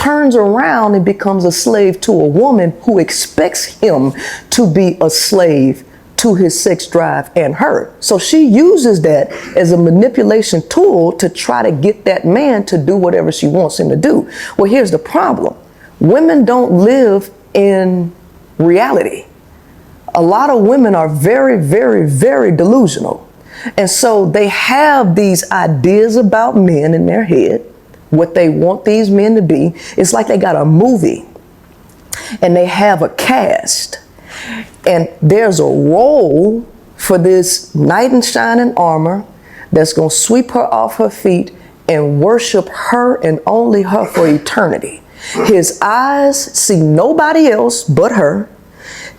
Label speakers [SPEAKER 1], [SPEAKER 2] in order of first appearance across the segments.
[SPEAKER 1] turns around and becomes a slave to a woman who expects him to be a slave to his sex drive and her. So she uses that as a manipulation tool to try to get that man to do whatever she wants him to do. Well, here's the problem. Women don't live in reality. A lot of women are very, very, very delusional. And so they have these ideas about men in their head, what they want these men to be. It's like they got a movie and they have a cast. And there's a role for this knight in shining armor that's going to sweep her off her feet and worship her and only her for eternity. His eyes see nobody else but her.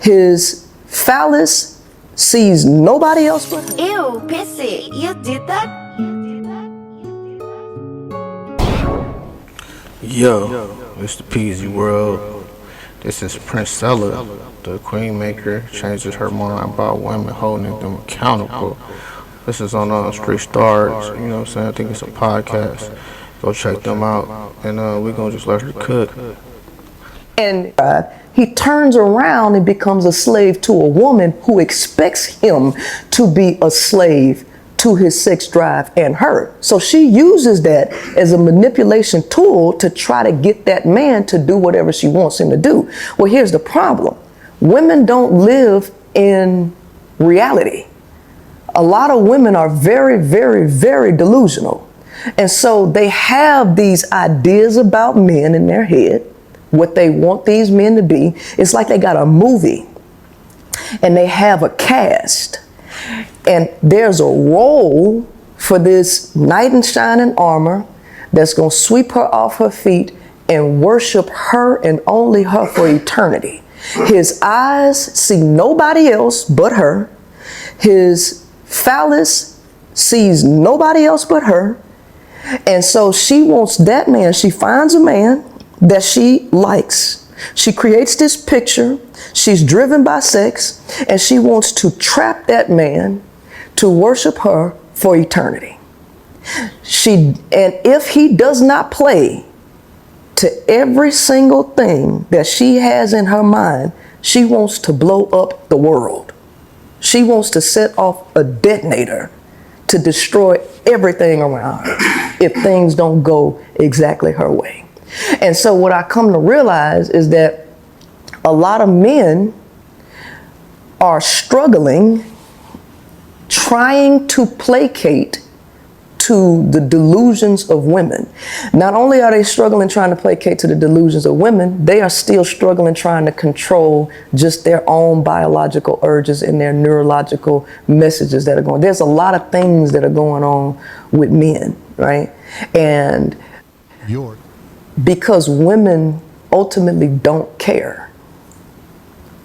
[SPEAKER 1] His phallus sees nobody else but her.
[SPEAKER 2] Ew, PEEZY, you did that?
[SPEAKER 3] Yo, it's the PEEZY world. This is Princella the Queenmaker. Changes her mind about women, holding them accountable. This is on Street Stars. You know what I'm saying? I think it's a podcast. Go check them out, and we're gonna just let her cook.
[SPEAKER 1] And he turns around and becomes a slave to a woman who expects him to be a slave to his sex drive and her. So she uses that as a manipulation tool to try to get that man to do whatever she wants him to do. Well, here's the problem. Women don't live in reality. A lot of women are very, very, very delusional. And so they have these ideas about men in their head, what they want these men to be. It's like they got a movie and they have a cast. And there's a role for this knight in shining armor that's going to sweep her off her feet and worship her and only her for eternity. His eyes see nobody else but her. His phallus sees nobody else but her. And so she wants that man. She finds a man that she likes. She creates this picture. She's driven by sex, and she wants to trap that man to worship her for eternity. And if he does not play to every single thing that she has in her mind, she wants to blow up the world. She wants to set off a detonator to destroy everything around her if things don't go exactly her way. And so what I come to realize is that a lot of men are struggling, trying to placate to the delusions of women. Not only are they struggling trying to placate to the delusions of women, they are still struggling trying to control just their own biological urges and their neurological messages that are going. There's a lot of things that are going on with men, right? And because women ultimately don't care.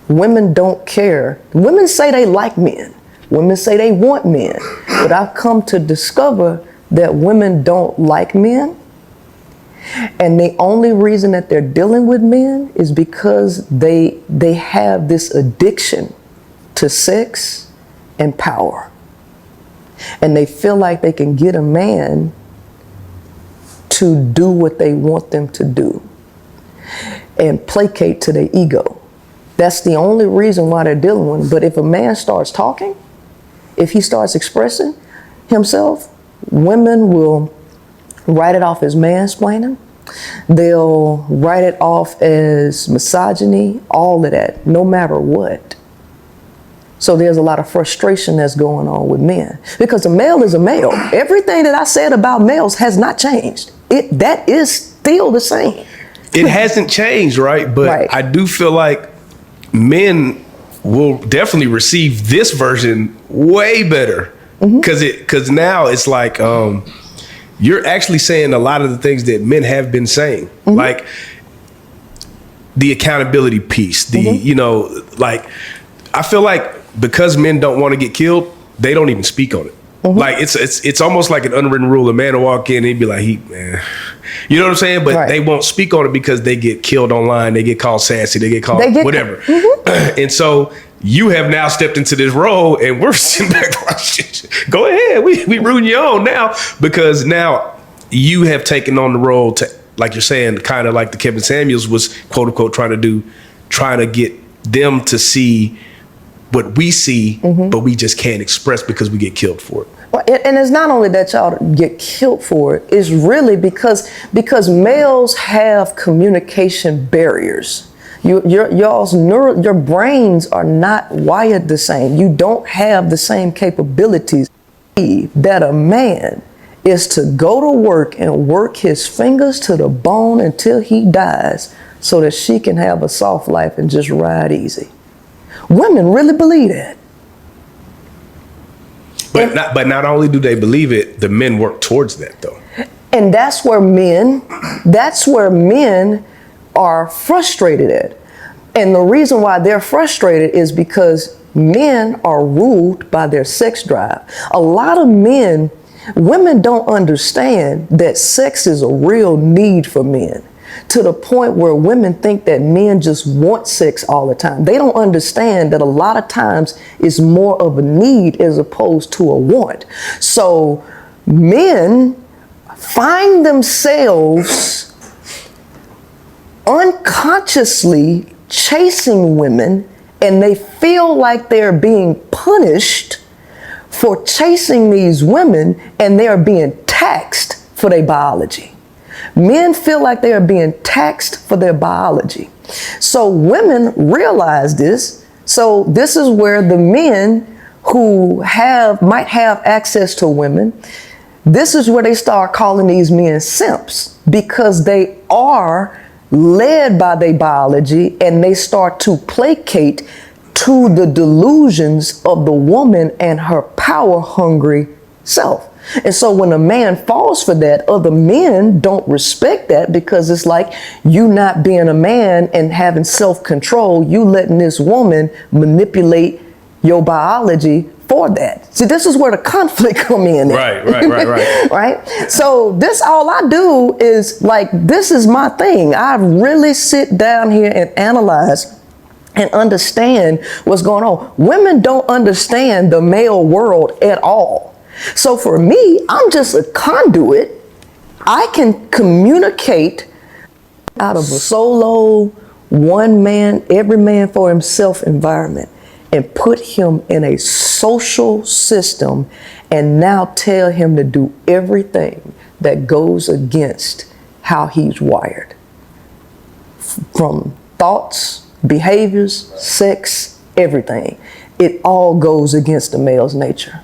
[SPEAKER 1] Women don't care. Women say they like men. Women say they want men. But I've come to discover that women don't like men. And the only reason that they're dealing with men is because they have this addiction to sex and power. And they feel like they can get a man to do what they want them to do and placate to their ego. That's the only reason why they're dealing with him. But if a man starts talking, if he starts expressing himself, women will write it off as mansplaining. They'll write it off as misogyny, all of that, no matter what. So there's a lot of frustration that's going on with men because a male is a male. Everything that I said about males has not changed. That is still the same.
[SPEAKER 4] It hasn't changed, right? But
[SPEAKER 1] right.
[SPEAKER 4] I do feel like men will definitely receive this version way better because now it's like you're actually saying a lot of the things that men have been saying, like the accountability piece, you know, like I feel like because men don't want to get killed, they don't even speak on it. Like it's almost like an unwritten rule. A man will walk in and he'd be like, man, you know what I'm saying? But they won't speak on it because they get killed online. They get called sassy. They get called whatever. And so you have now stepped into this role and we're sitting back like, shit, go ahead. We rooting you on now because now you have taken on the role to like you're saying, kind of like the Kevin Samuels was quote unquote trying to get them to see what we see, but we just can't express because we get killed for it.
[SPEAKER 1] Well, and it's not only that y'all get killed for it, it's really because males have communication barriers. Your brains are not wired the same. You don't have the same capabilities. That a man is to go to work and work his fingers to the bone until he dies so that she can have a soft life and just ride easy. Women really believe that.
[SPEAKER 4] But not only do they believe it, the men work towards that though.
[SPEAKER 1] And that's where men are frustrated at. And the reason why they're frustrated is because men are ruled by their sex drive. A lot of women don't understand that sex is a real need for men, to the point where women think that men just want sex all the time. They don't understand that a lot of times it's more of a need as opposed to a want. So men find themselves unconsciously chasing women, and they feel like they're being punished for chasing these women, and they are being taxed for their biology. Men feel like they are being taxed for their biology. So women realize this. So this is where the men who might have access to women, this is where they start calling these men simps, because they are led by their biology and they start to placate to the delusions of the woman and her power-hungry self. And so when a man falls for that, other men don't respect that, because it's like you not being a man and having self-control, you letting this woman manipulate your biology for that. See, this is where the conflict come in.
[SPEAKER 4] Right.
[SPEAKER 1] Right? So all I do is this is my thing. I really sit down here and analyze and understand what's going on. Women don't understand the male world at all. So for me, I'm just a conduit. I can communicate out of a solo, one man, every man for himself environment, and put him in a social system, and now tell him to do everything that goes against how he's wired. From thoughts, behaviors, sex, everything. It all goes against the male's nature.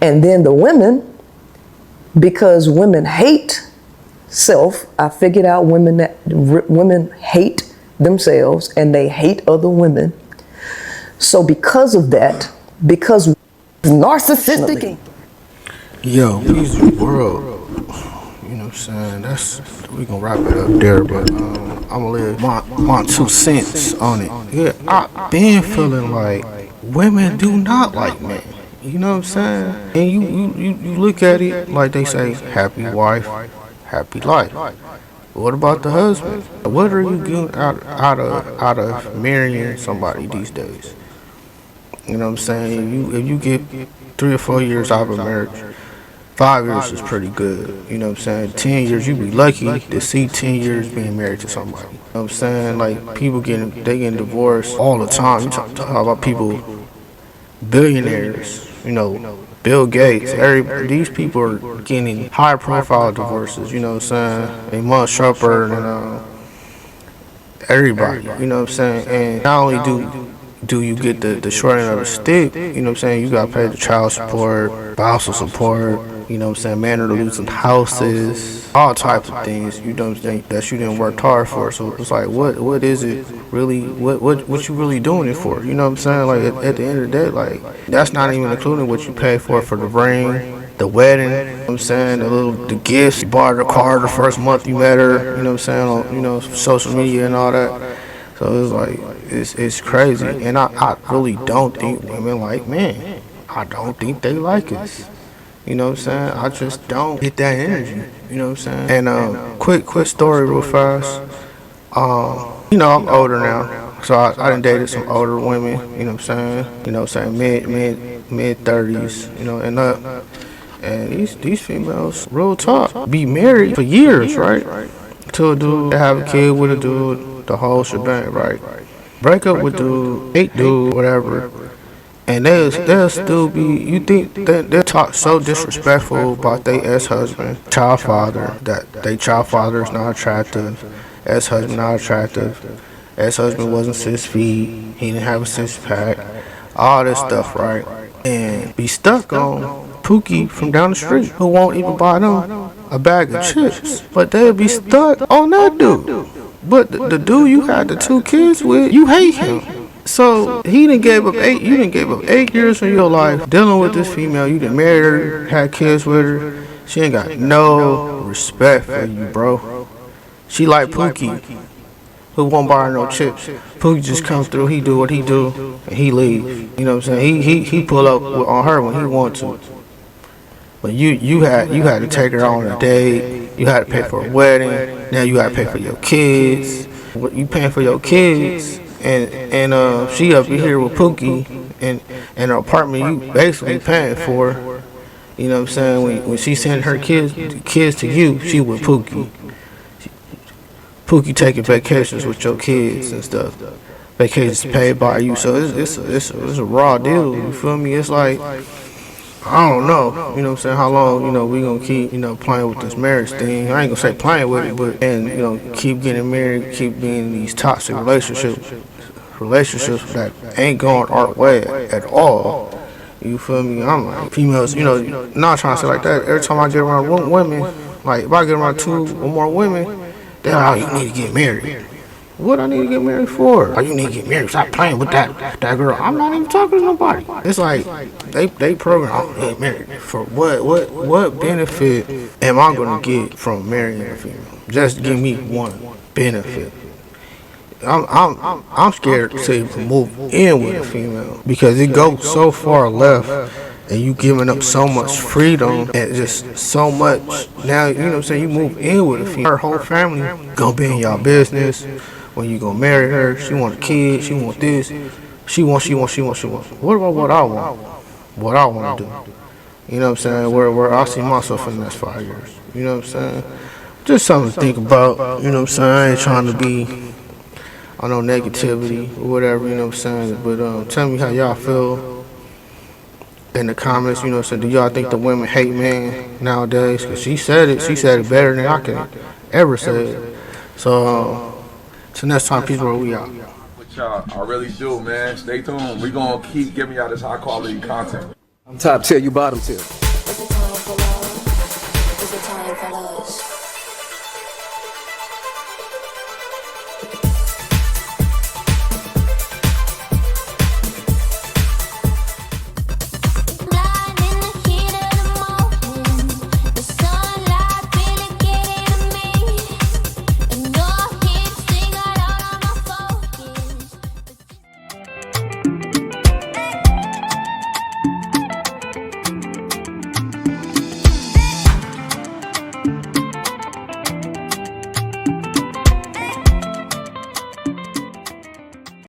[SPEAKER 1] And then the women, because women hate self, I figured out women hate themselves and they hate other women. So because of that, because narcissistic.
[SPEAKER 3] Yo, PEEZY world. You know what I'm saying? We gonna wrap it up there, but I'm gonna leave my 2 cents on it. Yeah, I've been feeling like women do not like men. You know what I'm saying? And you look at it like they say, happy wife, happy life. What about the husband? What are you getting out of marrying somebody these days? You know what I'm saying? If you get 3 or 4 years out of a marriage, 5 years is pretty good. You know what I'm saying? 10 years, you be lucky to see 10 years being married to somebody. You know what I'm saying? Like, people getting divorced all the time. You talk about people, billionaires, you know, Bill Gates. These people are getting high profile divorces. You know what I'm saying? They much sharper than everybody. You know what I'm saying? And not only do you get the short end of the stick, you know what I'm saying, you gotta pay the child support, spousal support, you know what I'm saying, man are losing houses, all types of things, you know what I'm saying, that you didn't work hard for. So it's like, what is it really, what you really doing it for? You know what I'm saying? Like, at the end of the day, like, that's not even including what you pay for the ring, the wedding, you know what I'm saying, the gifts, you bought her a car the first month you met her, you know what I'm saying, on, social media and all that. So it's like, it's crazy. And I really don't think women like men. I don't think they like us. You know what I'm saying? I just don't get that energy. You know what I'm saying? And quick story real fast. I'm older now. So I done dated some older women, you know what I'm saying? Mid 30s, and up. And these females, real talk, be married for years, right? to a dude, they have a kid with a dude, the whole shebang, right? Break up with dude, hate dude, whatever. And they'll still be, you think that they'll talk so disrespectful about their ex-husband, child father, that their child father is not attractive, ex-husband not attractive, ex-husband wasn't 6 feet, he didn't have a 6-pack, all this stuff, right? And be stuck on Pookie from down the street, who won't even buy them a bag of chips, but they'll be stuck on that dude. But the dude you had the 2 kids with, you hate him. So he done gave up 8. You done gave up 8 years of your life dealing with this female. You done married her, had kids with her. She ain't got no respect for you, bro. She like Pookie, who won't buy her no chips. Pookie just comes through. He do what he do, and he leave. You know what I'm saying? He pull up on her when he want to. But you had to take her on a date. You had to pay for a wedding. Now you got to pay for your kids. What you paying for your kids? And she up here with Pookie and an apartment you basically paying for. You know what I'm saying? When she send her kids to you, she with Pookie. Pookie taking vacations with your kids and stuff. Vacations paid by you, so it's a raw deal. You feel me? It's like, I don't know, you know what I'm saying, how long, we gonna keep, playing with this marriage thing. I ain't gonna say playing with it, but, and, keep getting married, keep being in these toxic relationships that ain't going our way at all. You feel me? I'm like, females, not trying to say like that. Every time I get around women, like, if I get around 2 or more women, they're like, oh, you need to get married. What I need to get married for? Oh, you need to get married. Stop playing with that girl. I'm not even talking to nobody. It's like they program. Oh, get married for what? What benefit am I gonna get from marrying a female? Just give me one benefit. I'm scared to move in with a female because it goes so far left. And you giving up so much freedom and just so much. Now, you know what I'm saying, you move in with a female. Her whole family gonna be in y'all business. When you gonna marry her, she want a kid, she want this. She want. What about what I want? What I want to do? You know what I'm saying? Where I see myself in the next 5 years. You know what I'm saying? Just something to think about. You know what I'm saying? I ain't trying to be, I know, negativity or whatever, you know what I'm saying? But tell me how y'all feel in the comments, you know what I'm saying? Do y'all think the women hate men nowadays? Because she said it better than I can ever say it. So, till next time, peace, bro, we out.
[SPEAKER 5] With y'all, I really do, man. Stay tuned. We gonna keep giving y'all this high quality content.
[SPEAKER 6] I'm top tier, you bottom tier.
[SPEAKER 2] Is it time for love? Is it time for love?